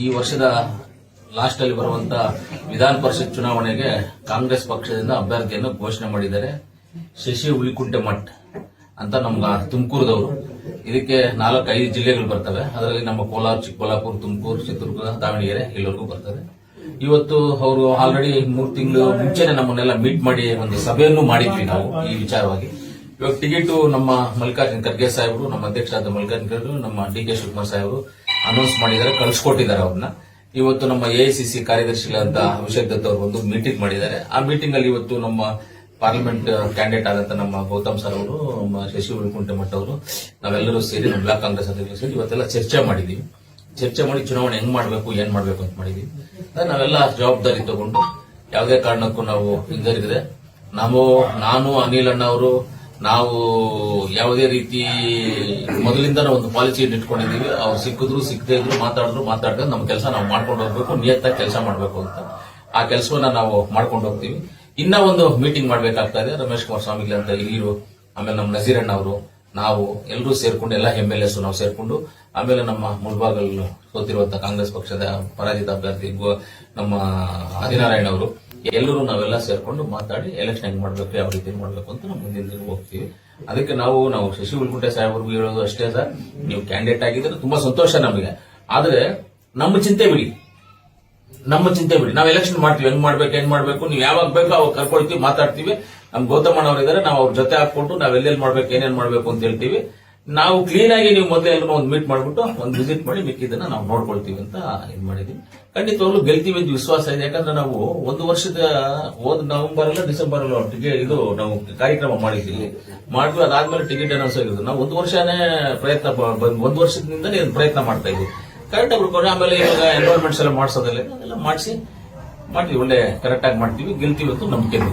ಈ ವರ್ಷದ ಲಾಸ್ಟ್ ಅಲ್ಲಿ ಬರುವಂತ ವಿಧಾನ ಪರಿಷತ್ ಚುನಾವಣೆಗೆ ಕಾಂಗ್ರೆಸ್ ಪಕ್ಷದಿಂದ ಅಭ್ಯರ್ಥಿಯನ್ನು ಘೋಷಣೆ ಮಾಡಿದ್ದಾರೆ. ಶಶಿ ಹುಲಿಕುಂಟೆಮಠ್ ಅಂತ ನಮ್ಮ ತುಮಕೂರದವರು. ಇದಕ್ಕೆ 4-5 ಜಿಲ್ಲೆಗಳು ಬರ್ತವೆ. ಅದರಲ್ಲಿ ನಮ್ಮ ಕೋಲಾರ, ಚಿಕ್ಕಬಳ್ಳಾಪುರ, ತುಮಕೂರು, ಚಿತ್ರದುರ್ಗ, ದಾವಣಗೆರೆ ಇಲ್ಲಿವರೆಗೂ ಬರ್ತದೆ. ಇವತ್ತು ಅವರು ಆಲ್ರೆಡಿ 3 ತಿಂಗಳು ಮುಂಚೆನೆ ನಮ್ಮನ್ನೆಲ್ಲ ಮೀಟ್ ಮಾಡಿ ಒಂದು ಸಭೆಯನ್ನು ಮಾಡಿದ್ವಿ ನಾವು ಈ ವಿಚಾರವಾಗಿ. ಇವಾಗ ಟಿಕೆಟ್ ನಮ್ಮ ಮಲ್ಲಿಕಾರ್ಜುನ್ ಖರ್ಗೆ ಸಾಹೇಬರು, ನಮ್ಮ ಅಧ್ಯಕ್ಷರಾದ ಮಲ್ಲಿಕಾರ್ಜುನ್ ಖರ್ಗೆ, ನಮ್ಮ ಡಿ.ಕೆ. ಶಿವಕುಮಾರ್ ಸಾಹೇಬರು ಅನೌನ್ಸ್ ಮಾಡಿದ್ದಾರೆ, ಕಳಿಸ್ಕೊಟ್ಟಿದ್ದಾರೆ ಅವ್ರನ್ನ. ಇವತ್ತು ನಮ್ಮ ಎಐಸಿಸಿ ಕಾರ್ಯದರ್ಶಿಗಳಂತ ಅಭಿಷೇಕ್ ದತ್ ಅವರು ಒಂದು ಮೀಟಿಂಗ್ ಮಾಡಿದ್ದಾರೆ. ಆ ಮೀಟಿಂಗ್ ಅಲ್ಲಿ ಇವತ್ತು ನಮ್ಮ ಪಾರ್ಲಿಮೆಂಟ್ ಕ್ಯಾಂಡಿಡೇಟ್ ಆದಂತ ನಮ್ಮ ಗೌತಮ್ ಸರ್ ಅವರು, ನಮ್ಮ ಶಶಿ ಹುಲಿಕುಂಟೆಮಠ್ ಅವರು, ನಾವೆಲ್ಲರೂ ಸೇರಿ ನಮ್ಮ ಬ್ಲಾಕ್ ಕಾಂಗ್ರೆಸ್ ಅಧ್ಯಕ್ಷರು ಸೇರಿ ಇವತ್ತೆಲ್ಲ ಚರ್ಚೆ ಮಾಡಿದೀವಿ. ಚರ್ಚೆ ಮಾಡಿ ಚುನಾವಣೆ ಹೆಂಗ್ ಮಾಡಬೇಕು, ಏನ್ ಮಾಡಬೇಕು ಅಂತ ಮಾಡಿದೀವಿ. ನಾವೆಲ್ಲ ಜವಾಬ್ದಾರಿ ತಗೊಂಡು ಯಾವುದೇ ಕಾರಣಕ್ಕೂ ನಾವು ಹಿಂಜರಿಗದೆ ನಾನು ಅನಿಲ್ ಅಣ್ಣ ಅವರು ನಾವು ಯಾವುದೇ ರೀತಿ ಮೊದಲಿಂದ ಒಂದು ಪಾಲಿಸಿ ಇಟ್ಕೊಂಡಿದ್ದೀವಿ. ಅವ್ರು ಸಿಕ್ಕಿದ್ರು ಸಿಕ್ಕದೇ ಇದ್ರು ಮಾತಾಡಿದ್ರೆ ನಮ್ಮ ಕೆಲಸ ನಾವು ಮಾಡ್ಕೊಂಡು ಹೋಗ್ಬೇಕು, ನಿಯತ್ತಾಗಿ ಕೆಲಸ ಮಾಡಬೇಕು ಅಂತ. ಆ ಕೆಲಸವನ್ನ ನಾವು ಮಾಡ್ಕೊಂಡು ಹೋಗ್ತೀವಿ. ಇನ್ನ ಒಂದು ಮೀಟಿಂಗ್ ಮಾಡ್ಬೇಕಾಗ್ತಾ ಇದೆ. ರಮೇಶ್ ಕುಮಾರ್ ಸ್ವಾಮಿಗಳು ಅಂತ ಹಿರಿಯರು, ಆಮೇಲೆ ನಮ್ಮ ನಜೀರಣ್ಣ ಅವರು, ನಾವು ಎಲ್ಲರೂ ಸೇರ್ಕೊಂಡು ಎಲ್ಲ MLAs ನಾವು ಸೇರ್ಕೊಂಡು, ಆಮೇಲೆ ನಮ್ಮ ಮುಳ್ಬಾಗಲ್ ಸೋತಿರುವಂತಹ ಕಾಂಗ್ರೆಸ್ ಪಕ್ಷದ ಪರಾಜಿತ ಅಭ್ಯರ್ಥಿ ನಮ್ಮ ಆದಿನಾರಾಯಣ ಅವರು, ಎಲ್ಲರೂ ನಾವೆಲ್ಲ ಸೇರ್ಕೊಂಡು ಮಾತಾಡಿ ಎಲೆಕ್ಷನ್ ಹೆಂಗ್ ಮಾಡ್ಬೇಕು, ಯಾವ ರೀತಿ ಮಾಡ್ಬೇಕು ಅಂತ ನಾವು ಮುಂದಿನ ದಿನ ಹೋಗ್ತೀವಿ. ಅದಕ್ಕೆ ನಾವು ಶಶಿ ಹುಲಿಕುಂಟೆ ಸಾಹೇಬ್ರಿಗೂ ಹೇಳೋದು ಅಷ್ಟೇ ಸರ್, ನೀವು ಕ್ಯಾಂಡಿಡೇಟ್ ಆಗಿದ್ರೆ ತುಂಬಾ ಸಂತೋಷ ನಮಗೆ. ಆದ್ರೆ ನಮ್ಮ ಚಿಂತೆ ಬಿಡಿ. ನಾವು ಎಲೆಕ್ಷನ್ ಮಾಡ್ತೀವಿ, ಹೆಂಗ್ ಮಾಡ್ಬೇಕು, ನೀವು ಯಾವಾಗ ಬೇಕೋ ಅವಾಗ ಕರ್ಕೊಳ್ತೀವಿ, ಮಾತಾಡ್ತೀವಿ. ನಮ್ ಗೌತಮಣ್ಣ ಅವರು ಇದಾರೆ, ನಾವು ಅವ್ರ ಜೊತೆ ಹಾಕೊಂಡು ನಾವ್ ಎಲ್ಲೆಲ್ಲಿ ಮಾಡ್ಬೇಕು, ಏನೇನ್ ಮಾಡ್ಬೇಕು ಅಂತ ಹೇಳ್ತೀವಿ. ನಾವು ಕ್ಲೀನ್ ಆಗಿ ನೀವು ಮೊದಲೇ ಎಲ್ಲರೂ ಒಂದು ಮೀಟ್ ಮಾಡ್ಬಿಟ್ಟು ಒಂದು ವಿಸಿಟ್ ಮಾಡಿ ಮಿಕ್ಕಿದ್ದನ್ನ ನಾವು ನೋಡ್ಕೊಳ್ತೀವಿ ಅಂತ ಇದು ಮಾಡಿದೀವಿ. ಖಂಡಿತವಾಗ್ಲೂ ಗೆಲ್ತೀವಿ ಅಂತ ವಿಶ್ವಾಸ ಇದೆ. ಯಾಕಂದ್ರೆ ನಾವು ಒಂದು ವರ್ಷದ ಹೋದ ನವೆಂಬರ್ ಅಲ್ಲ ಡಿಸೆಂಬರ್ ಅಲ್ಲ ಟಿಕೆಟ್ ನಾವು ಕಾರ್ಯಕ್ರಮ ಮಾಡಿದ್ದೀವಿ. ಅದಾದ್ಮೇಲೆ ಟಿಕೆಟ್ ಅನೌನ್ಸ್ ಆಗಿರೋದು ನಾವು ಒಂದು ವರ್ಷನೇ ಒಂದು ವರ್ಷದಿಂದ ಪ್ರಯತ್ನ ಮಾಡ್ತಾ ಇದ್ವಿ. ಕರೆಕ್ಟ್ ಆಗಿ ಆಮೇಲೆ ಇವಾಗ ಎನ್ರೋಲ್ಮೆಂಟ್ಸ್ ಎಲ್ಲ ಮಾಡಿಸೋದಲ್ಲ, ಅದೆಲ್ಲ ಮಾಡಿಸಿ ಒಳ್ಳೆ ಕರೆಕ್ಟ್ ಆಗಿ ಮಾಡ್ತೀವಿ, ಗೆಲ್ತೀವಿ ಅಂತ ನಂಬಿಕೆ ಇದೆ.